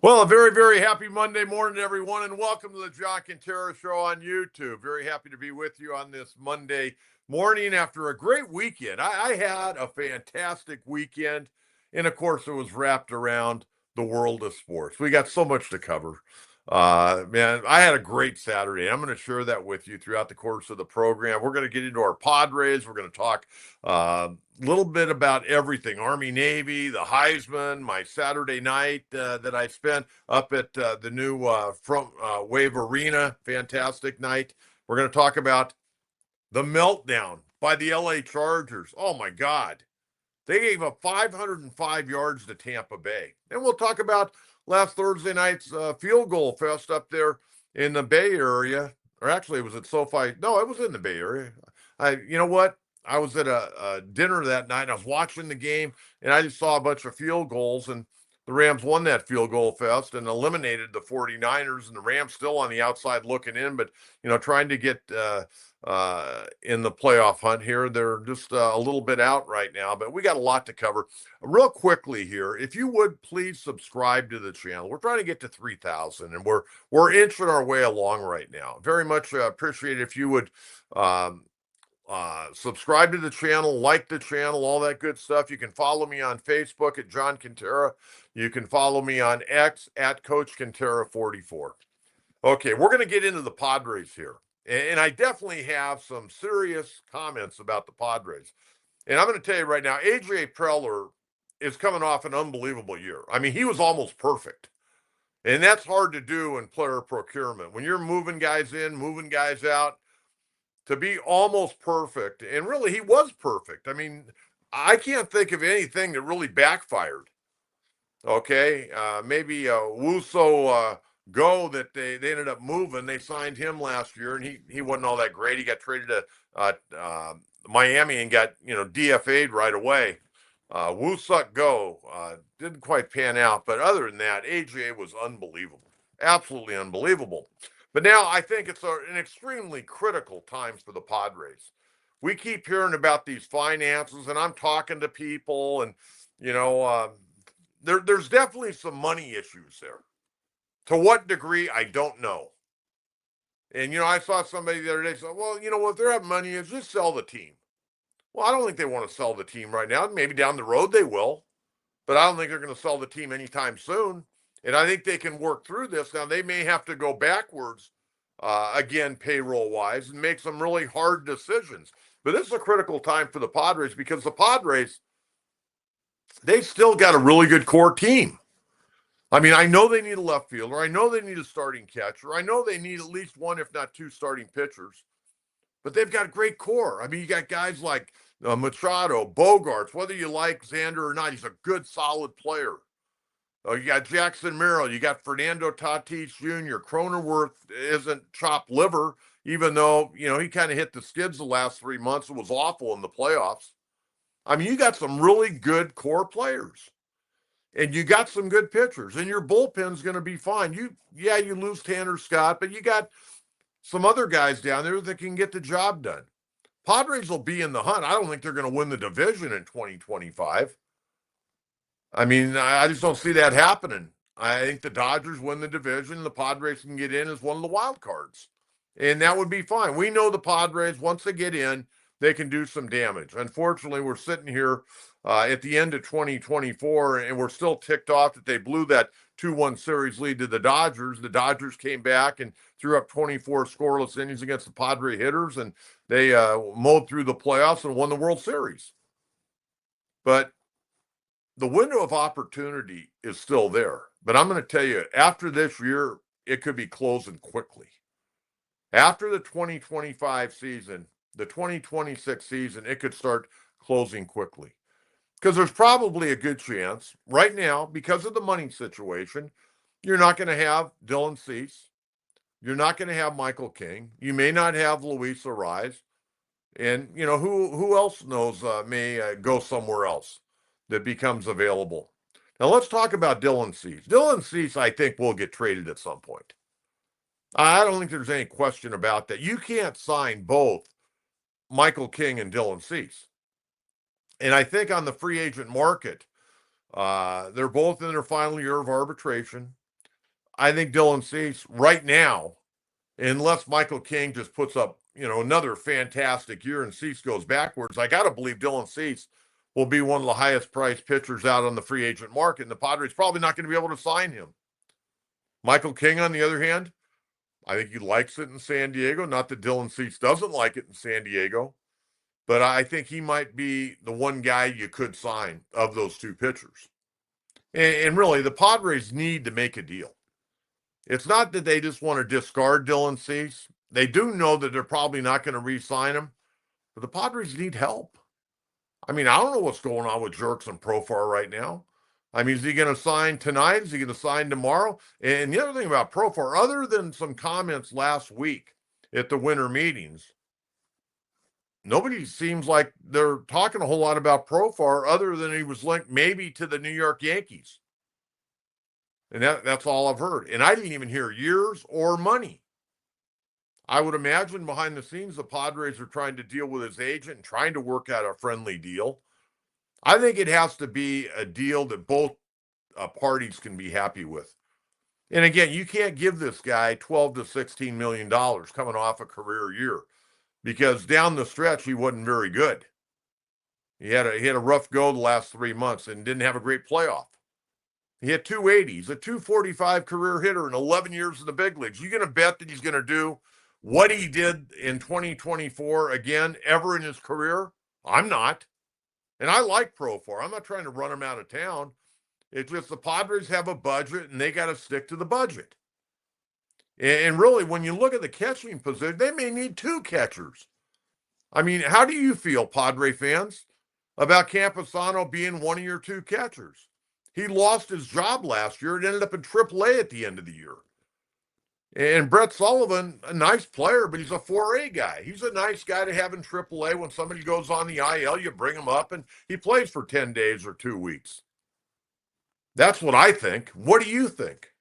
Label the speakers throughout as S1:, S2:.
S1: Well, a very, very happy Monday morning, everyone, and welcome to the John Kentera Show on YouTube. Very happy to be with you on this Monday morning after a great weekend. I had a fantastic weekend, and of course, it was wrapped around the world of sports. We got so much to cover. Man, I had a great Saturday. I'm going to share that with you throughout the course of the program. We're going to get into our Padres. We're going to talk a little bit about everything: Army, Navy, the Heisman, my Saturday night that I spent up at the new Front Wave Arena. Fantastic night. We're going to talk about the meltdown by the LA Chargers. Oh, my God. They gave up 505 yards to Tampa Bay. And we'll talk about last Thursday night's field goal fest up there in the Bay Area. Or actually, it was at SoFi. No, it was in the Bay Area. You know what? I was at a dinner that night. And I was watching the game, and I just saw a bunch of field goals. And the Rams won that field goal fest and eliminated the 49ers. And the Rams still on the outside looking in, but, trying to get in the playoff hunt here. They're just a little bit out right now, but we got a lot to cover. Real quickly here, if you would please subscribe to the channel. We're trying to get to 3,000, and we're inching our way along right now. Very much appreciate it if you would subscribe to the channel, like the channel, all that good stuff. You can follow me on Facebook at John Kentera. You can follow me on X at Coach Kentera 44. Okay, we're going to get into the Padres here. And I definitely have some serious comments about the Padres. And I'm going to tell you right now, A.J. Preller is coming off an unbelievable year. I mean, he was almost perfect. And that's hard to do in player procurement. When you're moving guys in, moving guys out, to be almost perfect. And really, he was perfect. I mean, I can't think of anything that really backfired. Okay, maybe Wuso Go that they ended up moving. They signed him last year, and he wasn't all that great. He got traded to Miami and got DFA'd right away. Wusuk Go didn't quite pan out, but other than that, AJ was unbelievable, absolutely unbelievable. But now I think it's an extremely critical time for the Padres. We keep hearing about these finances, and I'm talking to people, and there's definitely some money issues there. To what degree, I don't know. And, I saw somebody the other day say, well, if they're having money, just sell the team. Well, I don't think they want to sell the team right now. Maybe down the road they will, but I don't think they're going to sell the team anytime soon. And I think they can work through this. Now, they may have to go backwards, again, payroll-wise, and make some really hard decisions. But this is a critical time for the Padres because the Padres, they still got a really good core team. I mean, I know they need a left fielder. I know they need a starting catcher. I know they need at least one, if not two, starting pitchers. But they've got a great core. I mean, you got guys like Machado, Bogarts, whether you like Xander or not, he's a good, solid player. You got Jackson Merrill. You got Fernando Tatis Jr. Cronenworth isn't chopped liver, even though, he kind of hit the skids the last 3 months. It was awful in the playoffs. I mean, you got some really good core players. And you got some good pitchers, and your bullpen's going to be fine. You lose Tanner Scott, but you got some other guys down there that can get the job done. Padres will be in the hunt. I don't think they're going to win the division in 2025. I mean, I just don't see that happening. I think the Dodgers win the division. The Padres can get in as one of the wild cards, and that would be fine. We know the Padres, once they get in, they can do some damage. Unfortunately, we're sitting here at the end of 2024, and we're still ticked off that they blew that 2-1 series lead to the Dodgers. The Dodgers came back and threw up 24 scoreless innings against the Padre hitters, and they mowed through the playoffs and won the World Series. But the window of opportunity is still there. But I'm going to tell you, after this year, it could be closing quickly. After the 2025 season, the 2026 season, it could start closing quickly. Because there's probably a good chance right now, because of the money situation, you're not going to have Dylan Cease. You're not going to have Michael King. You may not have Luis Arraez. And, who else knows may go somewhere else that becomes available. Now, let's talk about Dylan Cease. Dylan Cease, I think, will get traded at some point. I don't think there's any question about that. You can't sign both Michael King and Dylan Cease. And I think on the free agent market, they're both in their final year of arbitration. I think Dylan Cease right now, unless Michael King just puts up, another fantastic year and Cease goes backwards, I got to believe Dylan Cease will be one of the highest priced pitchers out on the free agent market. And the Padres probably not going to be able to sign him. Michael King, on the other hand, I think he likes it in San Diego. Not that Dylan Cease doesn't like it in San Diego, but I think he might be the one guy you could sign of those two pitchers. And really, the Padres need to make a deal. It's not that they just want to discard Dylan Cease. They do know that they're probably not going to re-sign him, but the Padres need help. I mean, I don't know what's going on with Jerks and Profar right now. I mean, is he going to sign tonight? Is he going to sign tomorrow? And the other thing about Profar, other than some comments last week at the winter meetings, nobody seems like they're talking a whole lot about Profar other than he was linked maybe to the New York Yankees. And that's all I've heard. And I didn't even hear years or money. I would imagine behind the scenes, the Padres are trying to deal with his agent and trying to work out a friendly deal. I think it has to be a deal that both parties can be happy with. And again, you can't give this guy $12 to $16 million coming off a career year because down the stretch, he wasn't very good. He had a rough go the last 3 months and didn't have a great playoff. He hit 280. He's a 245 career hitter in 11 years in the big leagues. You going to bet that he's going to do what he did in 2024 again ever in his career? I'm not. And I like Profar. I'm not trying to run him out of town. It's just the Padres have a budget and they got to stick to the budget. And really, when you look at the catching position, they may need two catchers. I mean, how do you feel, Padre fans, about Camposano being one of your two catchers? He lost his job last year and ended up in AAA at the end of the year. And Brett Sullivan, a nice player, but he's a 4A guy. He's a nice guy to have in AAA. When somebody goes on the IL, you bring him up and he plays for 10 days or 2 weeks. That's what I think. What do you think?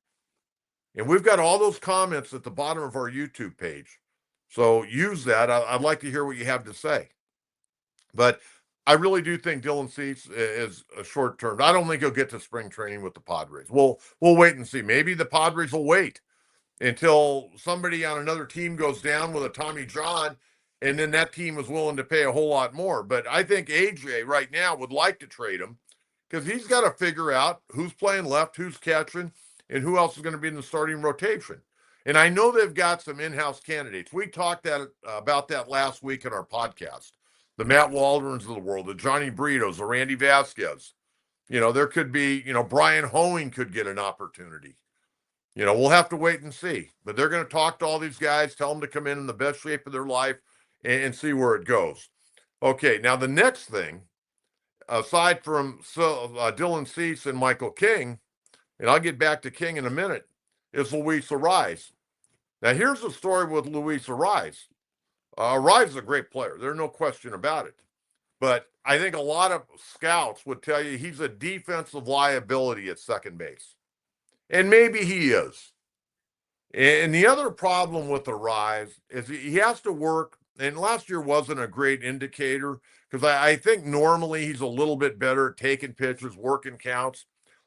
S1: And we've got all those comments at the bottom of our YouTube page. So use that. I'd like to hear what you have to say. But I really do think Dylan Cease is a short term. I don't think he'll get to spring training with the Padres. We'll wait and see. Maybe the Padres will wait until somebody on another team goes down with a Tommy John, and then that team is willing to pay a whole lot more. But I think AJ right now would like to trade him because he's got to figure out who's playing left, who's catching, and who else is going to be in the starting rotation. And I know they've got some in-house candidates. We talked about that last week in our podcast. The Matt Waldrons of the world, the Johnny Britos, the Randy Vasquez. There could be, Brian Hoeing could get an opportunity. We'll have to wait and see. But they're going to talk to all these guys, tell them to come in the best shape of their life, and see where it goes. Okay, now the next thing, aside from Dylan Cease and Michael King, and I'll get back to King in a minute, is Luis Arraez. Now, here's the story with Luis Arraez. Arraez is a great player. There's no question about it. But I think a lot of scouts would tell you he's a defensive liability at second base. And maybe he is. And the other problem with Arraez is he has to work, and last year wasn't a great indicator because I think normally he's a little bit better at taking pitches, working counts.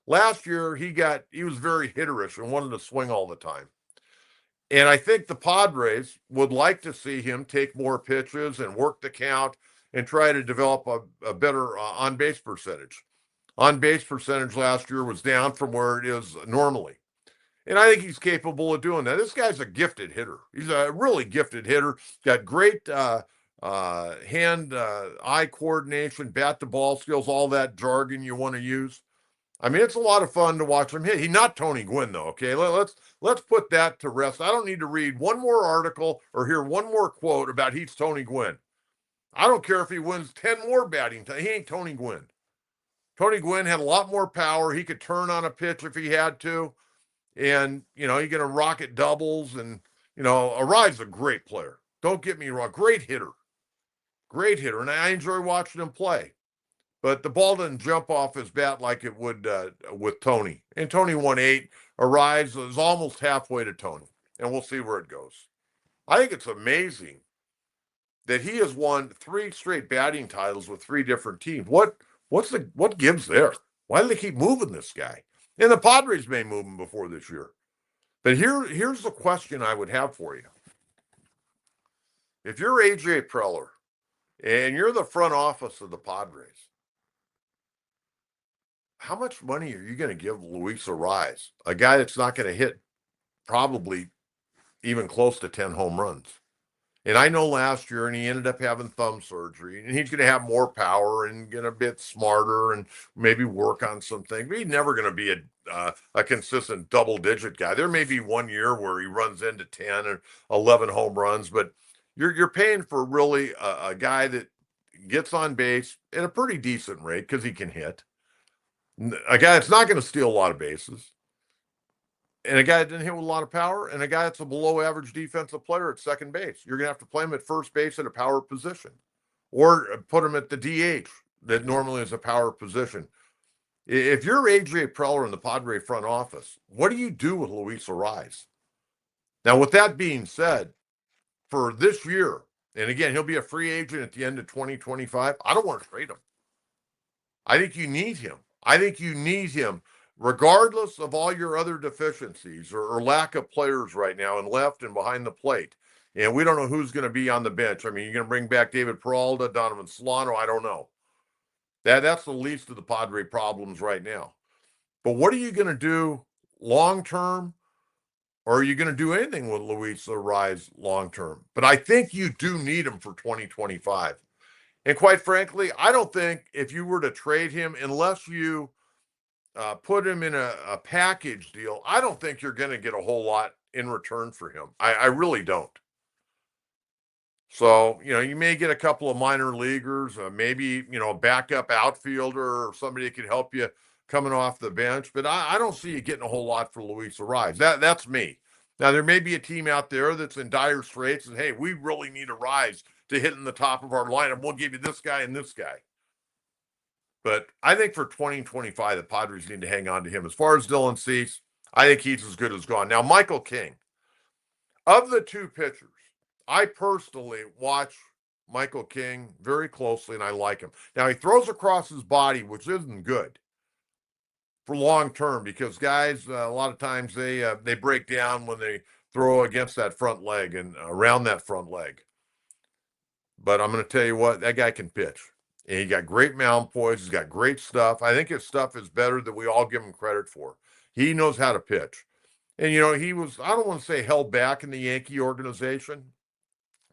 S1: Last year, he was very hitterish and wanted to swing all the time. And I think the Padres would like to see him take more pitches and work the count and try to develop a better on-base percentage. On-base percentage last year was down from where it is normally. And I think he's capable of doing that. This guy's a gifted hitter. He's a really gifted hitter. Got great hand-eye coordination, bat-to-ball skills, all that jargon you want to use. I mean, it's a lot of fun to watch him hit. He's not Tony Gwynn, though, okay? Let's put that to rest. I don't need to read one more article or hear one more quote about he's Tony Gwynn. I don't care if he wins 10 more batting time. He ain't Tony Gwynn. Tony Gwynn had a lot more power. He could turn on a pitch if he had to. And, he can rocket doubles. And, Arraez is a great player. Don't get me wrong. Great hitter. Great hitter. And I enjoy watching him play. But the ball didn't jump off his bat like it would with Tony. And Tony won 8. Arraez is almost halfway to Tony. And we'll see where it goes. I think it's amazing that he has won 3 straight batting titles with 3 different teams. What gives there? Why do they keep moving this guy? And the Padres may move him before this year. But here's the question I would have for you. If you're AJ Preller and you're the front office of the Padres, how much money are you going to give Luis Arraez, a guy that's not going to hit probably even close to 10 home runs? And I know last year, and he ended up having thumb surgery, and he's going to have more power and get a bit smarter and maybe work on some things. But he's never going to be a consistent double-digit guy. There may be one year where he runs into 10 or 11 home runs, but you're paying for really a guy that gets on base at a pretty decent rate because he can hit. A guy that's not going to steal a lot of bases, and a guy that didn't hit with a lot of power, and a guy that's a below average defensive player at second base. You're going to have to play him at first base at a power position or put him at the DH that normally is a power position. If you're AJ Preller in the Padre front office, what do you do with Luis Arraez? Now, with that being said, for this year, and again, he'll be a free agent at the end of 2025, I don't want to trade him. I think you need him. I think you need him regardless of all your other deficiencies or lack of players right now in left and behind the plate. And we don't know who's going to be on the bench. I mean, you're going to bring back David Peralta, Donovan Solano. I don't know. That's the least of the Padre problems right now. But what are you going to do long term? Or are you going to do anything with Luis Arraez long term? But I think you do need him for 2025. And quite frankly, I don't think if you were to trade him, unless you put him in a package deal, I don't think you're going to get a whole lot in return for him. I really don't. So, you may get a couple of minor leaguers, maybe, a backup outfielder or somebody that could help you coming off the bench. But I don't see you getting a whole lot for Luis Arraez. That's me. Now, there may be a team out there that's in dire straits and, hey, we really need Arraez to hit in the top of our lineup. We'll give you this guy and this guy. But I think for 2025, the Padres need to hang on to him. As far as Dylan Cease, I think he's as good as gone. Now, Michael King, of the two pitchers, I personally watch Michael King very closely, and I like him. Now, he throws across his body, which isn't good for long term because guys, a lot of times they break down when they throw against that front leg and around that front leg. But I'm going to tell you what, that guy can pitch. And he got great mound poise. He's got great stuff. I think his stuff is better than we all give him credit for. He knows how to pitch. And, he was, I don't want to say held back in the Yankee organization,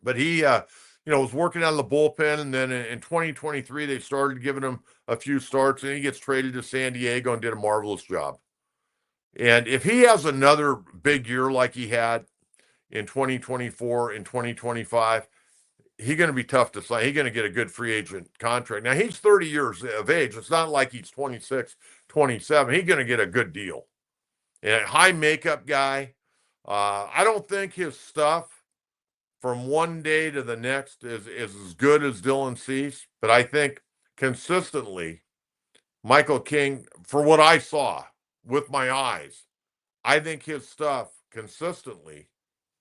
S1: but he, was working out of the bullpen. And then in 2023, they started giving him a few starts, and he gets traded to San Diego and did a marvelous job. And if he has another big year like he had in 2024 and 2025, he's going to be tough to sign. He's going to get a good free agent contract. Now, he's 30 years of age. It's not like he's 26, 27. He's going to get a good deal. And a high makeup guy. I don't think his stuff from one day to the next is as good as Dylan Cease, but I think consistently, Michael King, for what I saw with my eyes, I think his stuff consistently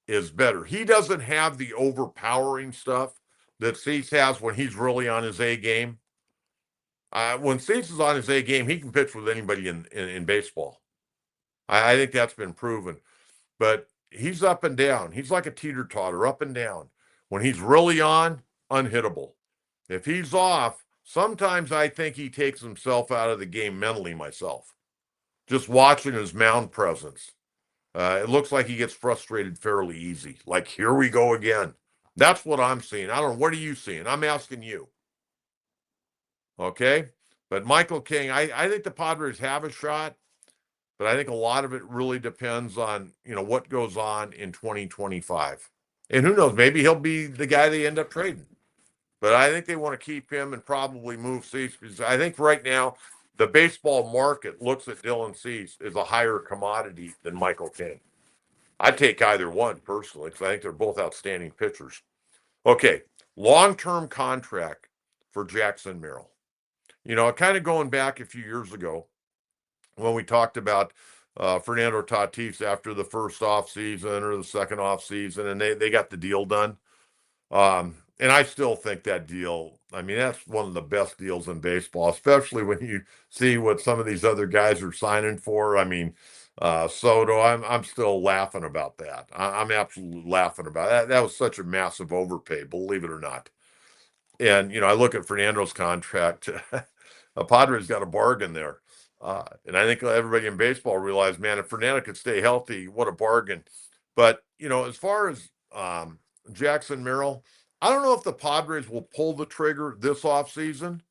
S1: is better. He doesn't have the overpowering stuff that Cease has when he's really on his A game. When Cease is on his A game, he can pitch with anybody in baseball. I think that's been proven. But he's up and down. He's like a teeter-totter, up and down. When he's really on, unhittable. If he's off, sometimes I think he takes himself out of the game mentally myself. Just watching his mound presence. It looks like he gets frustrated fairly easy. Like, here we go again. That's what I'm seeing. I don't know. What are you seeing? I'm asking you. Okay? But Michael King, I think the Padres have a shot, but I think a lot of it really depends on, what goes on in 2025. And who knows? Maybe he'll be the guy they end up trading. But I think they want to keep him and probably move Cease because I think right now the baseball market looks at Dylan Cease as a higher commodity than Michael King. I'd take either one personally because I think they're both outstanding pitchers. Okay, long-term contract for Jackson Merrill. Kind of going back a few years ago when we talked about Fernando Tatis after the first offseason or the second offseason, and they got the deal done. And I still think that deal, that's one of the best deals in baseball, especially when you see what some of these other guys are signing for. Soto, I'm still laughing about that. I'm absolutely laughing about that. That was such a massive overpay, believe it or not. And I look at Fernando's contract. Padres got a bargain there, and I think everybody in baseball realized, man, if Fernando could stay healthy, what a bargain. But as far as Jackson Merrill, I don't know if the Padres will pull the trigger this offseason,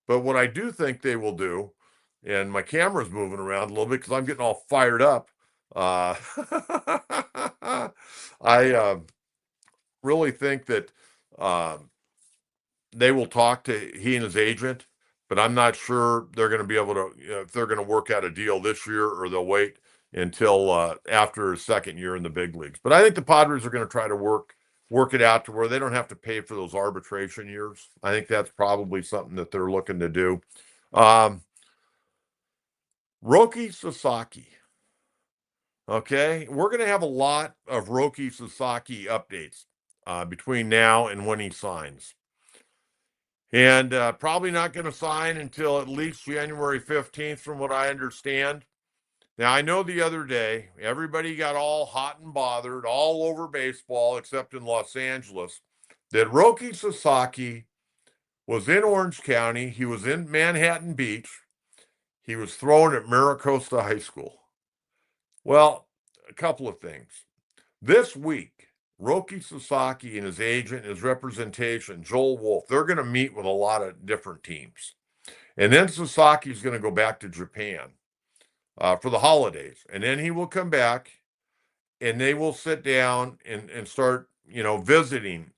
S1: but what I do think they will do, and my camera's moving around a little bit because I'm getting all fired up. Uh, I really think that they will talk to he and his agent, but I'm not sure they're going to be able to, if they're going to work out a deal this year or they'll wait until after his second year in the big leagues. But I think the Padres are going to try to work it out to where they don't have to pay for those arbitration years. I think that's probably something that they're looking to do. Um, Roki Sasaki. Okay, we're going to have a lot of Roki Sasaki updates between now and when he signs. And probably not going to sign until at least January 15th, from what I understand. Now, I know the other day, everybody got all hot and bothered all over baseball, except in Los Angeles, that Roki Sasaki was in Orange County. He was in Manhattan Beach. He was thrown at Maricosta High School. Well, a couple of things. This week, Roki Sasaki and his agent, his representation, Joel Wolf, they're going to meet with a lot of different teams. And then Sasaki's going to go back to Japan for the holidays. And then he will come back and they will sit down and start, visiting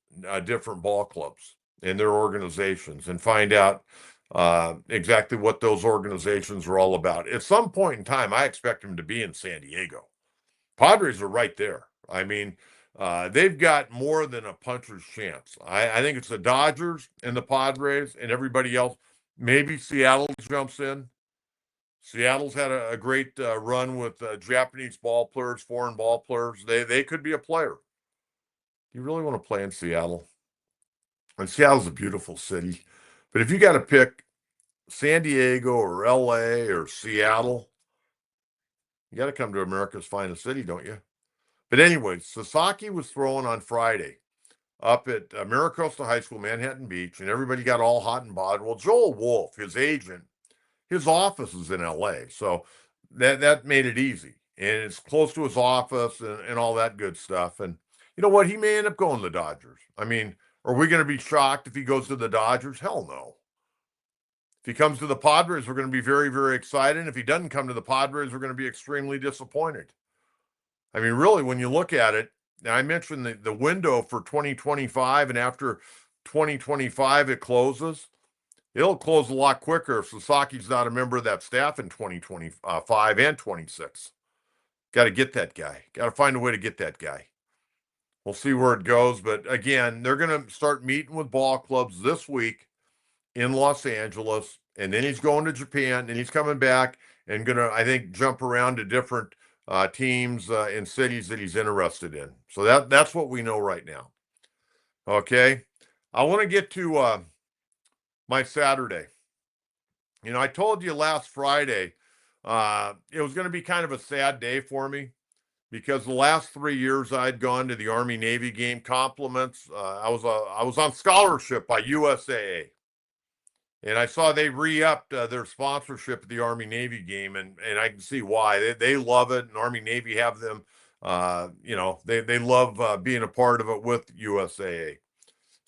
S1: different ball clubs and their organizations and find out exactly what those organizations are all about. At some point in time, I expect him to be in San Diego. Padres are right there. I mean, they've got more than a puncher's chance. I think it's the Dodgers and the Padres and everybody else. Maybe Seattle jumps in. Seattle's had a great run with Japanese ball players, foreign ball players. They could be a player. You really want to play in Seattle? And Seattle's a beautiful city. But if you got to pick San Diego or LA or Seattle, you got to come to America's finest city, don't you? But anyway, Sasaki was thrown on Friday up at Maricosta High School, Manhattan Beach, and everybody got all hot and bothered. Well, Joel Wolf, his agent, his office is in LA, so that made it easy. And it's close to his office and all that good stuff. And you know what? He may end up going to the Dodgers. I mean, are we going to be shocked if he goes to the Dodgers? Hell no. If he comes to the Padres, we're going to be very, very excited. If he doesn't come to the Padres, we're going to be extremely disappointed. I mean, really, when you look at it, now I mentioned the window for 2025, and after 2025 it closes. It'll close a lot quicker if Sasaki's not a member of that staff in 2025 and 26. Got to get that guy. Got to find a way to get that guy. We'll see where it goes. But again, they're going to start meeting with ball clubs this week in Los Angeles. And then he's going to Japan. And he's coming back and going to, I think, jump around to different teams and cities that he's interested in. So that's what we know right now. Okay. I want to get to my Saturday. I told you last Friday it was going to be kind of a sad day for me because the last 3 years I'd gone to the Army Navy game compliments. I was on scholarship by USAA, and I saw they re-upped their sponsorship at the Army Navy game, and I can see why. They love it, and Army Navy have them. They love being a part of it with USAA.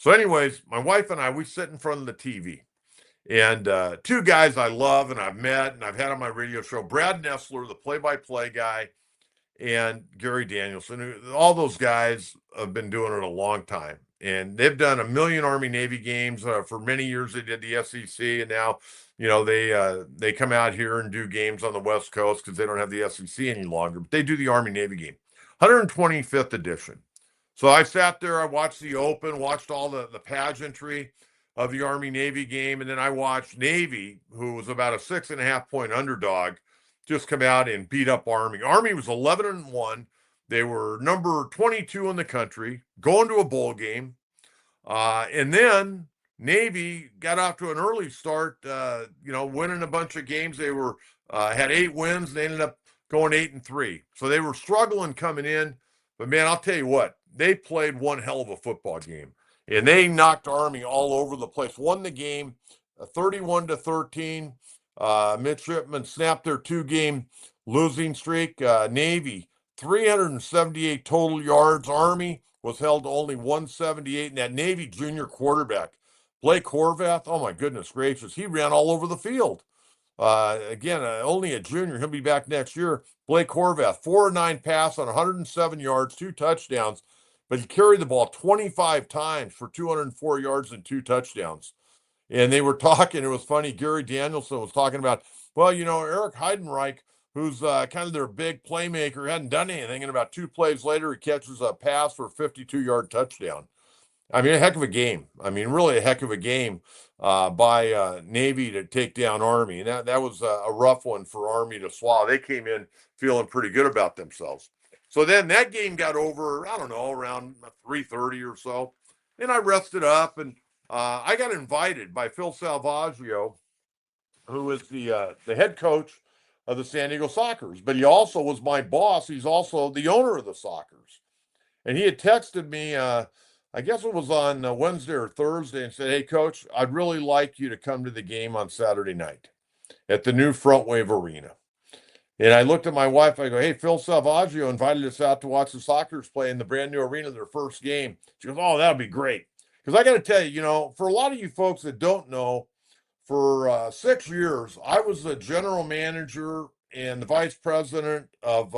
S1: So, anyways, my wife and I, we sit in front of the TV. And two guys I love and I've met and I've had on my radio show, Brad Nessler, the play-by-play guy, and Gary Danielson. All those guys have been doing it a long time. And they've done a million Army Navy games. For many years they did the SEC, and now, they come out here and do games on the West Coast because they don't have the SEC any longer. But they do the Army Navy game. 125th edition. So I sat there, I watched the Open, watched all the pageantry of the Army Navy game. And then I watched Navy, who was about a 6.5-point underdog, just come out and beat up Army. Army was 11-1. They were number 22 in the country, going to a bowl game. And then Navy got off to an early start, winning a bunch of games. They had 8 wins. They ended up going 8-3. So they were struggling coming in, but man, I'll tell you what, they played one hell of a football game, and they knocked Army all over the place. Won the game, 31-13. Midshipmen snapped their 2-game losing streak. Navy 378 total yards. Army was held to only 178, and that Navy junior quarterback, Blake Horvath, oh my goodness gracious, he ran all over the field. Again, only a junior. He'll be back next year. Blake Horvath, 4-9 pass on 107 yards, 2 touchdowns, but he carried the ball 25 times for 204 yards and 2 touchdowns. And they were talking, it was funny, Gary Danielson was talking about, well, Eric Heidenreich, who's kind of their big playmaker, hadn't done anything, and about 2 plays later, he catches a pass for a 52-yard touchdown. I mean, a heck of a game. I mean, really a heck of a game by Navy to take down Army. And that was a rough one for Army to swallow. They came in feeling pretty good about themselves. So then that game got over, I don't know, around 3:30 or so. And I rested up, and I got invited by Phil Salvaggio, who is the head coach of the San Diego Sockers. But he also was my boss. He's also the owner of the Sockers. And he had texted me, I guess it was on Wednesday or Thursday, and said, hey, Coach, I'd really like you to come to the game on Saturday night at the new Front Wave Arena. And I looked at my wife. I go, hey, Phil Salvaggio invited us out to watch the Sockers play in the brand new arena, their first game. She goes, oh, that'll be great. Because I got to tell you, for a lot of you folks that don't know, for 6 years, I was the general manager and the vice president of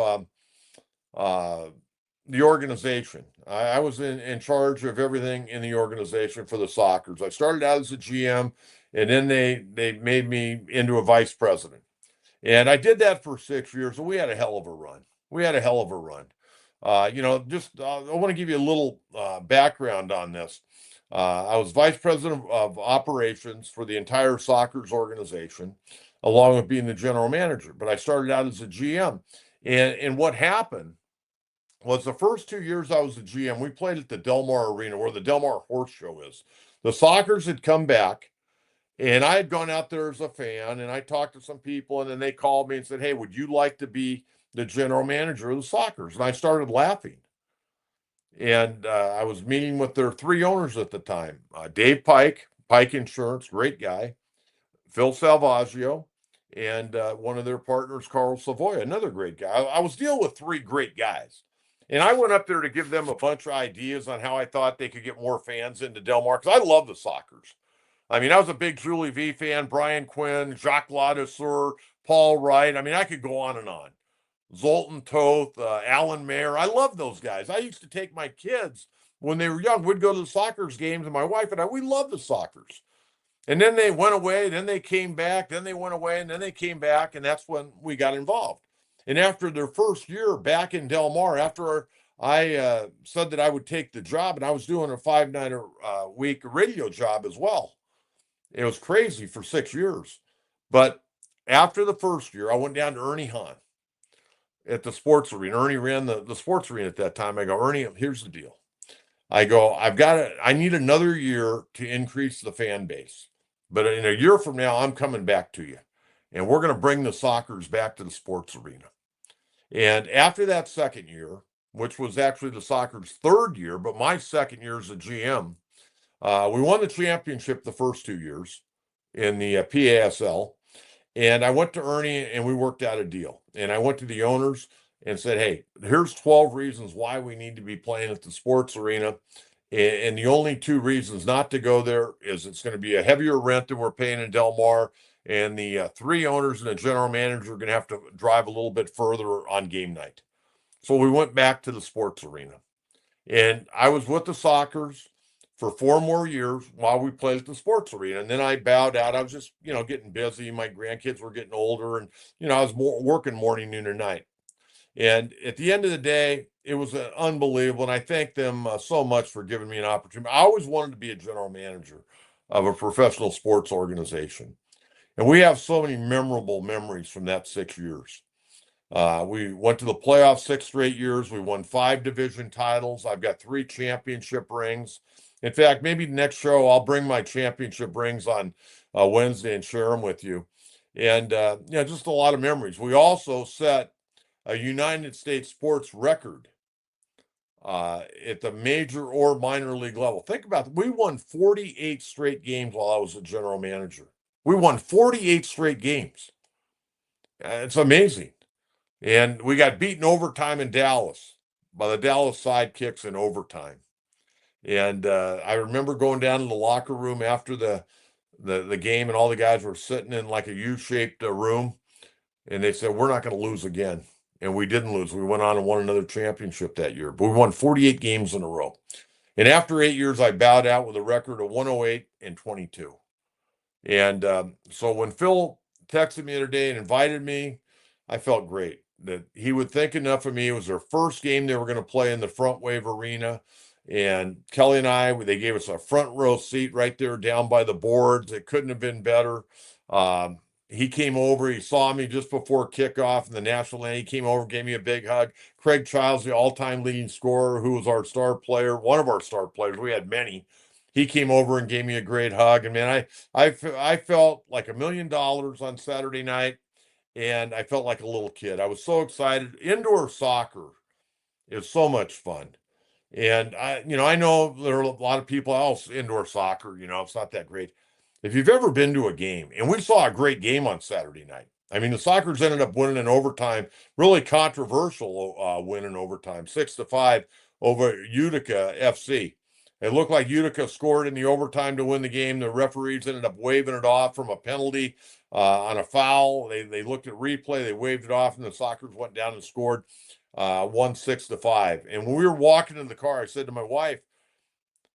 S1: the organization. I was in charge of everything in the organization for the Sockers. I started out as a GM, and then they made me into a vice president. And I did that for 6 years, and we had a hell of a run. I want to give you a little background on this. I was vice president of operations for the entire Sockers organization, along with being the general manager. But I started out as a GM. And what happened was the first 2 years I was a GM, we played at the Del Mar Arena, where the Del Mar Horse Show is. The Sockers had come back, and I had gone out there as a fan, and I talked to some people, and then they called me and said, hey, would you like to be the general manager of the Sockers? And I started laughing. And I was meeting with their 3 owners at the time. Dave Pike Insurance, great guy. Phil Salvaggio, and one of their partners, Carl Savoy, another great guy. I was dealing with 3 great guys. And I went up there to give them a bunch of ideas on how I thought they could get more fans into Del Mar, because I love the Sockers. I mean, I was a big Julie V fan, Brian Quinn, Jacques Ladouceur, Paul Wright. I mean, I could go on and on. Zoltan Toth, Alan Mayer. I love those guys. I used to take my kids when they were young. We'd go to the Sockers games, and my wife and I, we loved the Sockers. And then they went away, then they came back, then they went away, and then they came back, and that's when we got involved. And after their first year back in Del Mar, after I said that I would take the job, and I was doing a 5-night week radio job as well. It was crazy for 6 years. But after the first year, I went down to Ernie Hahn at the sports arena. Ernie ran the sports arena at that time. I go, Ernie, here's the deal. I go, I need another year to increase the fan base. But in a year from now, I'm coming back to you. And we're going to bring the Sockers back to the sports arena. And after that second year, which was actually the Sockers' third year, but my second year as a GM, we won the championship the first 2 years in the PASL. And I went to Ernie, and we worked out a deal. And I went to the owners and said, hey, here's 12 reasons why we need to be playing at the sports arena. And the only 2 reasons not to go there is it's going to be a heavier rent than we're paying in Del Mar. And the 3 owners and the general manager are going to have to drive a little bit further on game night. So we went back to the sports arena. And I was with the Sockers for 4 more years while we played at the sports arena. And then I bowed out. I was just, getting busy. My grandkids were getting older, and, I was working morning, noon, and night. And at the end of the day, it was unbelievable. And I thank them so much for giving me an opportunity. I always wanted to be a general manager of a professional sports organization. And we have so many memorable memories from that 6 years. We went to the playoffs 6 straight years. We won 5 division titles. I've got 3 championship rings. In fact, maybe next show, I'll bring my championship rings on Wednesday and share them with you. And, just a lot of memories. We also set a United States sports record at the major or minor league level. Think about it. We won 48 straight games while I was a general manager. We won 48 straight games. It's amazing. And we got beaten overtime in Dallas by the Dallas Sidekicks in overtime. And I remember going down to the locker room after the game, and all the guys were sitting in like a U-shaped room, and they said, "We're not going to lose again." And we didn't lose. We went on and won another championship that year. But we won 48 games in a row. And after 8 years, I bowed out with a record of 108-22. And so when Phil texted me the other day and invited me, I felt great that he would think enough of me. It was their first game they were going to play in the Front Wave Arena. And Kelly and they gave us a front row seat right there down by the boards. It couldn't have been better. He came over, he saw me just before kickoff in the national anthem. He came over, gave me a big hug. Craig Childs, the all-time leading scorer, who was our star player, one of our star players. We had many. He came over and gave me a great hug. And man, I felt like $1 million on Saturday night, and I felt like a little kid. I was so excited. Indoor soccer is so much fun. And I know there are a lot of people else indoor soccer, it's not that great. If you've ever been to a game, and we saw a great game on Saturday night. I mean, the Sockers ended up winning in overtime, really controversial win in overtime, 6-5 over Utica FC. It looked like Utica scored in the overtime to win the game. The referees ended up waving it off from a penalty on a foul. They looked at replay, they waved it off, and the Sockers went down and scored. Won 6-5. And when we were walking in the car, I said to my wife,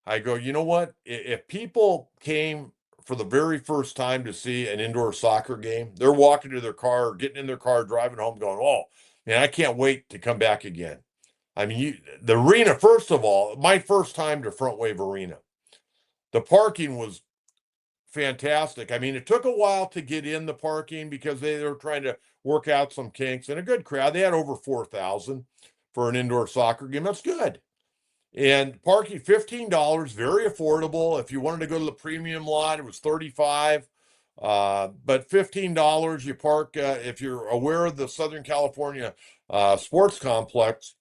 S1: I go, you know what? If people came for the very first time to see an indoor soccer game, they're walking to their car, getting in their car, driving home, going, "Oh, man, I can't wait to come back again." I mean, the arena, first of all, my first time to Front Wave Arena. The parking was fantastic. I mean, it took a while to get in the parking because they were trying to work out some kinks, and a good crowd. They had over 4,000 for an indoor soccer game. That's good. And parking, $15, very affordable. If you wanted to go to the premium lot, it was $35. But $15, you park. If you're aware of the Southern California sports complex,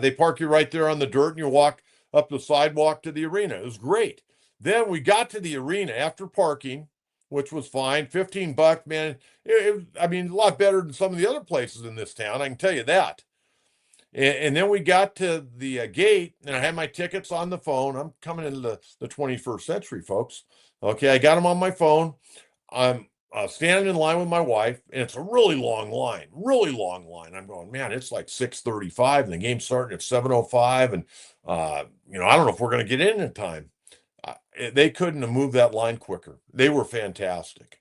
S1: they park you right there on the dirt, and you walk up the sidewalk to the arena. It was great. Then we got to the arena after parking, which was fine. $15, man. I mean, a lot better than some of the other places in this town. I can tell you that. And then we got to the gate, and I had my tickets on the phone. I'm coming into the 21st century, folks. Okay, I got them on my phone. I'm standing in line with my wife, and it's a really long line, really long line. I'm going, man, it's like 6:35, and the game's starting at 7:05, and I don't know if we're going to get in time. They couldn't have moved that line quicker. They were fantastic.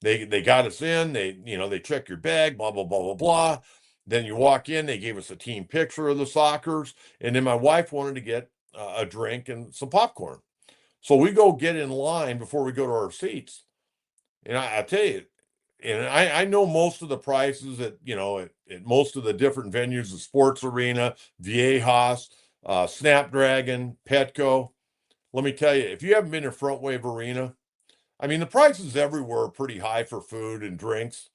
S1: They got us in. They check your bag, blah blah blah blah blah. Then you walk in. They gave us a team picture of the Sockers, and then my wife wanted to get a drink and some popcorn. So we go get in line before we go to our seats. And I tell you, and I know most of the prices at most of the different venues, the Sports Arena, Viejas, Snapdragon, Petco. Let me tell you, if you haven't been to Front Wave Arena, I mean, the prices everywhere are pretty high for food and drinks.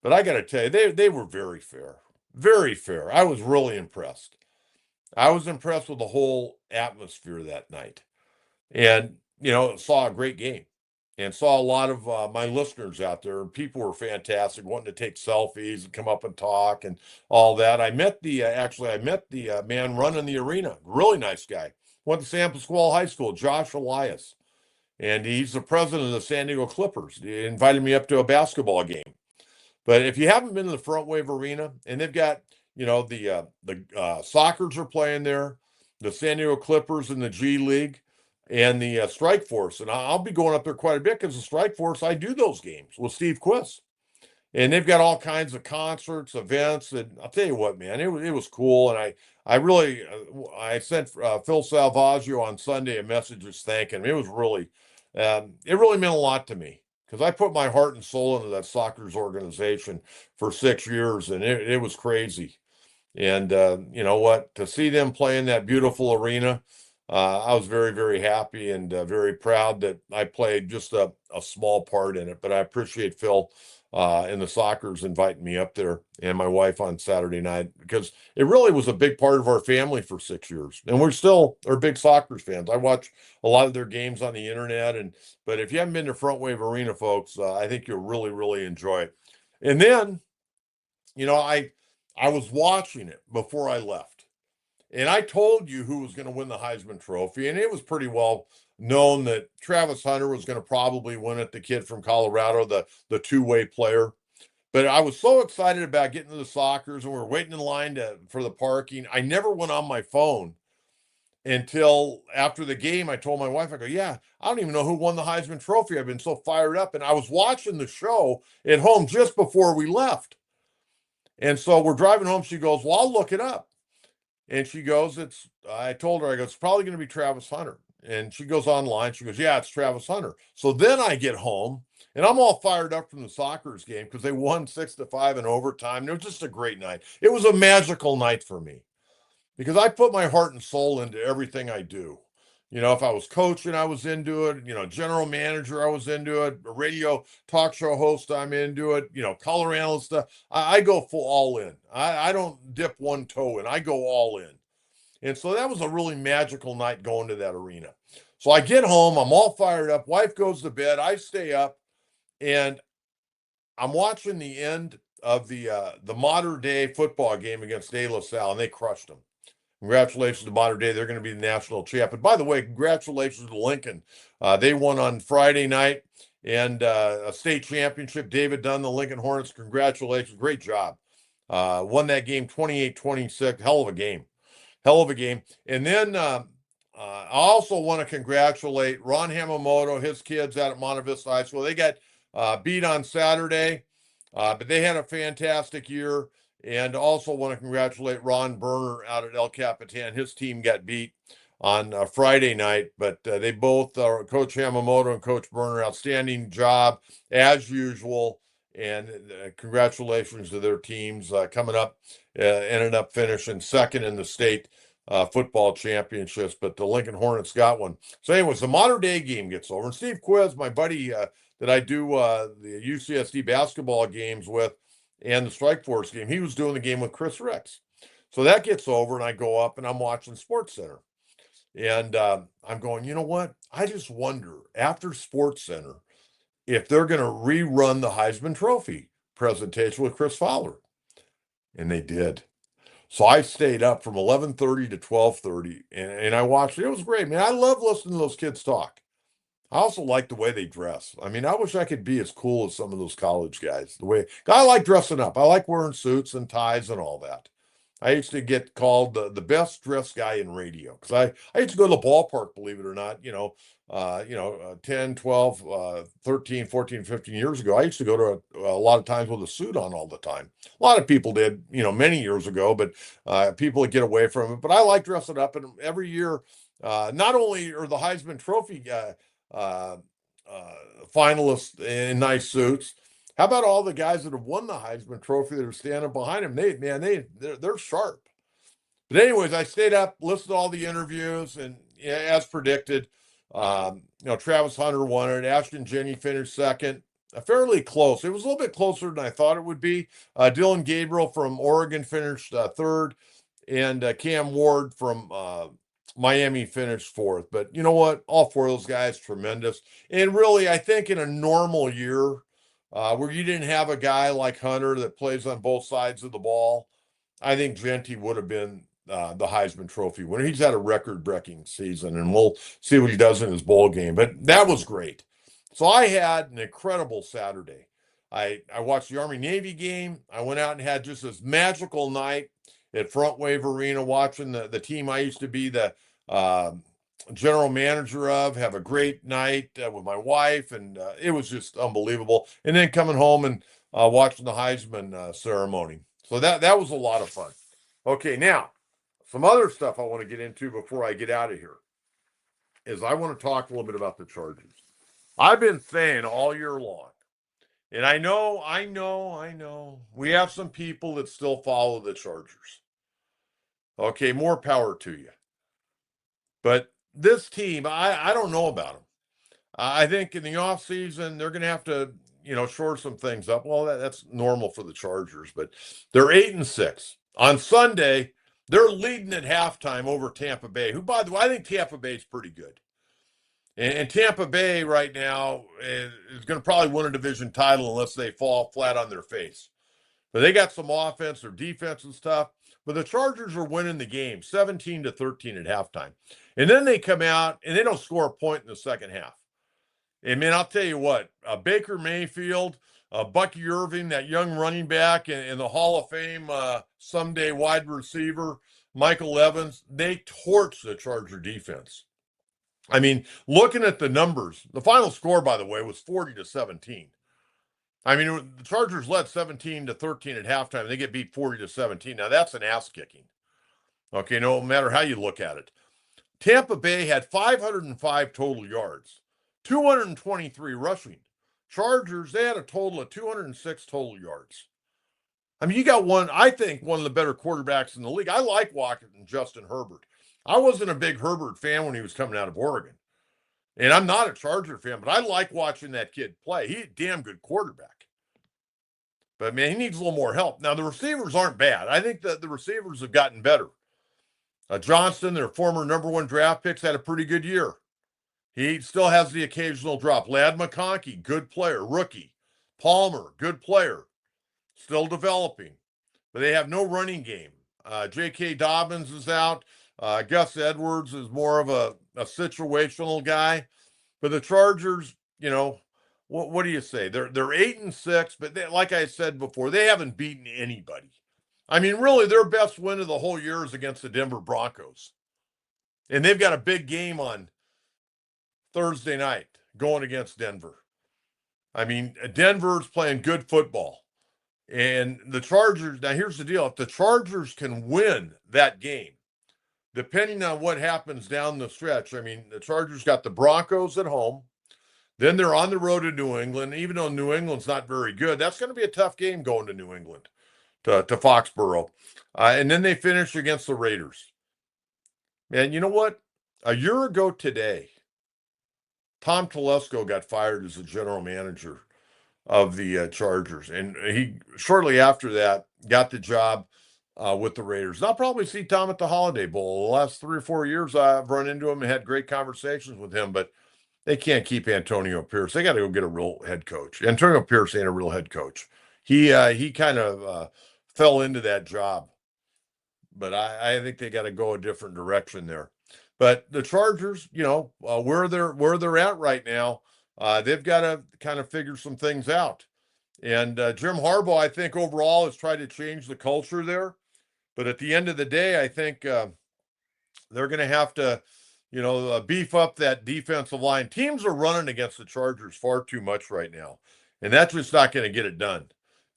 S1: But I got to tell you, they were very fair. Very fair. I was really impressed. I was impressed with the whole atmosphere that night. And, saw a great game and saw a lot of my listeners out there. And people were fantastic, wanting to take selfies and come up and talk and all that. I met the man running the arena. Really nice guy. Went to San Pasquale High School, Josh Elias. And he's the president of the San Diego Clippers. He invited me up to a basketball game. But if you haven't been to the Front Wave Arena, and they've got, the Sockers are playing there, the San Diego Clippers in the G League, and the Strike Force. And I'll be going up there quite a bit because the Strike Force, I do those games with Steve Quist. And they've got all kinds of concerts, events. And I'll tell you what, man, it was cool. And I sent Phil Salvaggio on Sunday a message just thanking him. It was really, it really meant a lot to me. Because I put my heart and soul into that Sockers organization for 6 years, and it was crazy. And you know what? To see them play in that beautiful arena, I was very, very happy and very proud that I played just a small part in it. But I appreciate Phil and the soccer's inviting me up there and my wife on Saturday night because it really was a big part of our family for 6 years. And we're still are big soccer fans. I watch a lot of their games on the internet. But if you haven't been to Front Wave Arena, folks, I think you'll really, really enjoy it. And then, I was watching it before I left. And I told you who was going to win the Heisman Trophy, and it was pretty well known that Travis Hunter was going to probably win it, the kid from Colorado, the two-way player. But I was so excited about getting to the Sockers, and we were waiting in line for the parking. I never went on my phone until after the game. I told my wife, I go, yeah, I don't even know who won the Heisman Trophy. I've been so fired up. And I was watching the show at home just before we left. And so we're driving home. She goes, well, I'll look it up. And she goes, I told her, I go, it's probably going to be Travis Hunter. And she goes online. She goes, yeah, it's Travis Hunter. So then I get home and I'm all fired up from the Sockers game because they won 6-5 in overtime. It was just a great night. It was a magical night for me because I put my heart and soul into everything I do. If I was coaching, I was into it. General manager, I was into it. A radio talk show host, I'm into it. Color analyst stuff. I go full all in. I don't dip one toe in. I go all in. And so that was a really magical night going to that arena. So I get home, I'm all fired up. Wife goes to bed. I stay up, and I'm watching the end of the modern day football game against De La Salle, and they crushed them. Congratulations to Modern Day. They're going to be the national champ. And by the way, congratulations to Lincoln. They won on Friday night and a state championship. David Dunn, the Lincoln Hornets, congratulations. Great job. Won that game 28-26. Hell of a game. Hell of a game. And then I also want to congratulate Ron Hamamoto, his kids out at Monte Vista High School. They got beat on Saturday, but they had a fantastic year. And also want to congratulate Ron Berner out at El Capitan. His team got beat on Friday night, but they both, Coach Yamamoto and Coach Berner, outstanding job as usual. And congratulations to their teams coming up. Ended up finishing second in the state football championships, but the Lincoln Hornets got one. So anyways, the modern day game gets over. And Steve Quiz, my buddy that I do the UCSD basketball games with, and the Strike Force game, he was doing the game with Chris Ricks. So that gets over, and I go up and I'm watching Sports Center. And I'm going, you know what? I just wonder after Sports Center if they're going to rerun the Heisman Trophy presentation with Chris Fowler. And they did. So I stayed up from 11:30 to 12:30, and I watched it. It was great, man. I love listening to those kids talk. I also like the way they dress. I mean, I wish I could be as cool as some of those college guys. I like dressing up. I like wearing suits and ties and all that. I used to get called the best dressed guy in radio because I used to go to the ballpark, believe it or not, 10, 12, 13, 14, 15 years ago. I used to go to a lot of times with a suit on all the time. A lot of people did, many years ago, but people would get away from it. But I like dressing up, and every year, not only are the Heisman Trophy uh, finalists in nice suits. How about all the guys that have won the Heisman Trophy that are standing behind him? They're sharp. But anyways, I stayed up, listened to all the interviews, and yeah, as predicted, Travis Hunter won it. Ashton Jenny finished second. Fairly close. It was a little bit closer than I thought it would be. Dylan Gabriel from Oregon finished third, and Cam Ward from Miami finished fourth. But you know what? All four of those guys, tremendous. And really, I think in a normal year where you didn't have a guy like Hunter that plays on both sides of the ball, I think Genty would have been the Heisman Trophy winner. He's had a record-breaking season, and we'll see what he does in his bowl game. But that was great. So I had an incredible Saturday. I watched the Army-Navy game. I went out and had just this magical night at Front Wave Arena watching the team I used to be the general manager of, have a great night with my wife, and it was just unbelievable. And then coming home and watching the Heisman ceremony. So that was a lot of fun. Okay, now, some other stuff I want to get into before I get out of here is I want to talk a little bit about the Chargers. I've been saying all year long, and I know, we have some people that still follow the Chargers. Okay, more power to you. But this team, I don't know about them. I think in the offseason, they're going to have to shore some things up. Well, that's normal for the Chargers, but they're 8-6. On Sunday, they're leading at halftime over Tampa Bay, who, by the way, I think Tampa Bay is pretty good. And Tampa Bay right now is going to probably win a division title unless they fall flat on their face. But they got some offense or defense and stuff. But the Chargers are winning the game 17-13 at halftime. And then they come out and they don't score a point in the second half. And man, I'll tell you what, Baker Mayfield, Bucky Irving, that young running back, and the Hall of Fame someday wide receiver, Michael Evans, they torched the Charger defense. I mean, looking at the numbers, the final score, by the way, was 40-17. I mean, the Chargers led 17-13 at halftime. They get beat 40-17. Now, that's an ass kicking. Okay, no matter how you look at it. Tampa Bay had 505 total yards, 223 rushing. Chargers, they had a total of 206 total yards. I mean, you got I think, one of the better quarterbacks in the league. I like watching Justin Herbert. I wasn't a big Herbert fan when he was coming out of Oregon. And I'm not a Charger fan, but I like watching that kid play. He's a damn good quarterback. But, man, he needs a little more help. Now, the receivers aren't bad. I think that the receivers have gotten better. Johnston, their former number 1 draft picks, had a pretty good year. He still has the occasional drop. Ladd McConkey, good player, rookie. Palmer, good player, still developing. But they have no running game. J.K. Dobbins is out. Gus Edwards is more of a situational guy. But the Chargers, what do you say? They're 8-6, but like I said before, they haven't beaten anybody. I mean, really, their best win of the whole year is against the Denver Broncos. And they've got a big game on Thursday night going against Denver. I mean, Denver's playing good football. And the Chargers, now here's the deal. If the Chargers can win that game, depending on what happens down the stretch, I mean, the Chargers got the Broncos at home. Then they're on the road to New England. Even though New England's not very good, that's going to be a tough game going to New England, to Foxborough. And then they finish against the Raiders. Man, you know what? A year ago today, Tom Telesco got fired as the general manager of the Chargers. And he, shortly after that, got the job with the Raiders. And I'll probably see Tom at the Holiday Bowl. The last 3 or 4 years, I've run into him and had great conversations with him, but they can't keep Antonio Pierce. They got to go get a real head coach. Antonio Pierce ain't a real head coach. He kind of fell into that job, but I think they got to go a different direction there. But the Chargers, where they're at right now, they've got to kind of figure some things out. And Jim Harbaugh, I think overall has tried to change the culture there. But at the end of the day, I think they're going to have to, beef up that defensive line. Teams are running against the Chargers far too much right now, and that's just not going to get it done.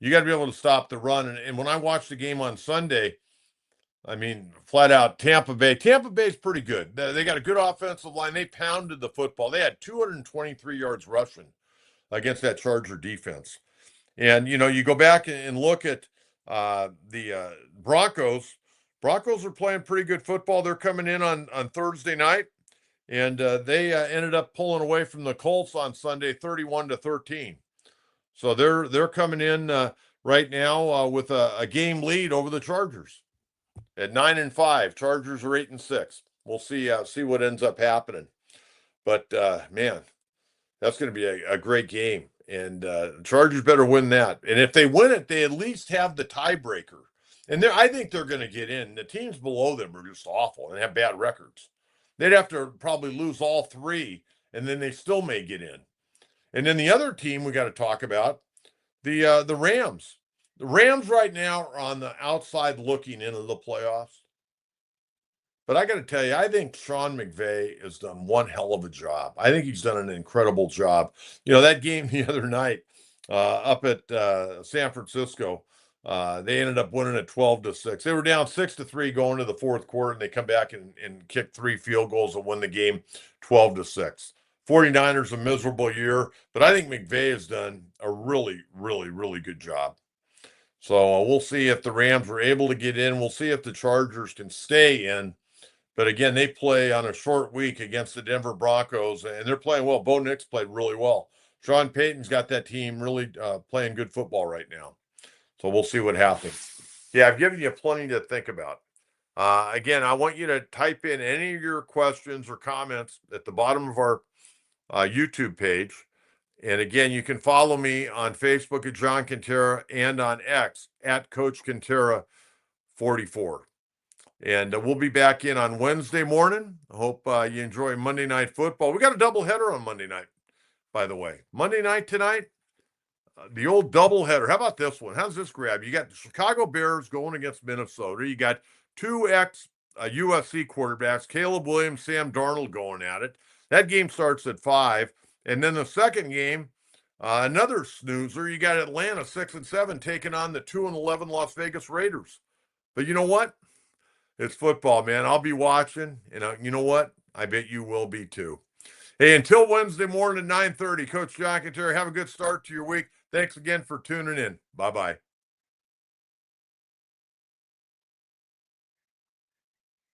S1: You got to be able to stop the run. And when I watched the game on Sunday, I mean, flat out, Tampa Bay's pretty good. They got a good offensive line. They pounded the football. They had 223 yards rushing against that Charger defense. And, you go back and look at the Broncos. Broncos are playing pretty good football. They're coming in on Thursday night, and they ended up pulling away from the Colts on Sunday, 31-13. So they're coming in right now with a game lead over the Chargers at 9-5. Chargers are 8-6. We'll see what ends up happening. But man, that's going to be a great game, and the Chargers better win that. And if they win it, they at least have the tiebreaker. And I think they're going to get in. The teams below them are just awful and have bad records. They'd have to probably lose all 3, and then they still may get in. And then the other team we got to talk about, the Rams. The Rams right now are on the outside looking into the playoffs. But I got to tell you, I think Sean McVay has done one hell of a job. I think he's done an incredible job. That game the other night up at San Francisco, they ended up winning at 12-6. They were down 6-3 going to the fourth quarter, and they come back and kick 3 field goals and win the game 12-6. 49ers a miserable year, but I think McVay has done a really, really, really good job. So we'll see if the Rams are able to get in. We'll see if the Chargers can stay in. But again, they play on a short week against the Denver Broncos, and they're playing well. Bo Nix played really well. Sean Payton's got that team really playing good football right now. So we'll see what happens. Yeah, I've given you plenty to think about. Again, I want you to type in any of your questions or comments at the bottom of our YouTube page. And again, you can follow me on Facebook at John Kentera and on X at Coach Kentera 44. And we'll be back in on Wednesday morning. I hope you enjoy Monday Night Football. We got a doubleheader on Monday night, by the way. Monday night tonight, the old doubleheader. How about this one? How's this grab? You got the Chicago Bears going against Minnesota. You got two USC quarterbacks, Caleb Williams, Sam Darnold going at it. That game starts at 5. And then the second game, another snoozer. You got Atlanta 6-7 taking on the 2-11 Las Vegas Raiders. But you know what? It's football, man. I'll be watching, and you know what? I bet you will be too. Hey, until Wednesday morning at 9:30, Coach John Kentera, have a good start to your week. Thanks again for tuning in. Bye-bye.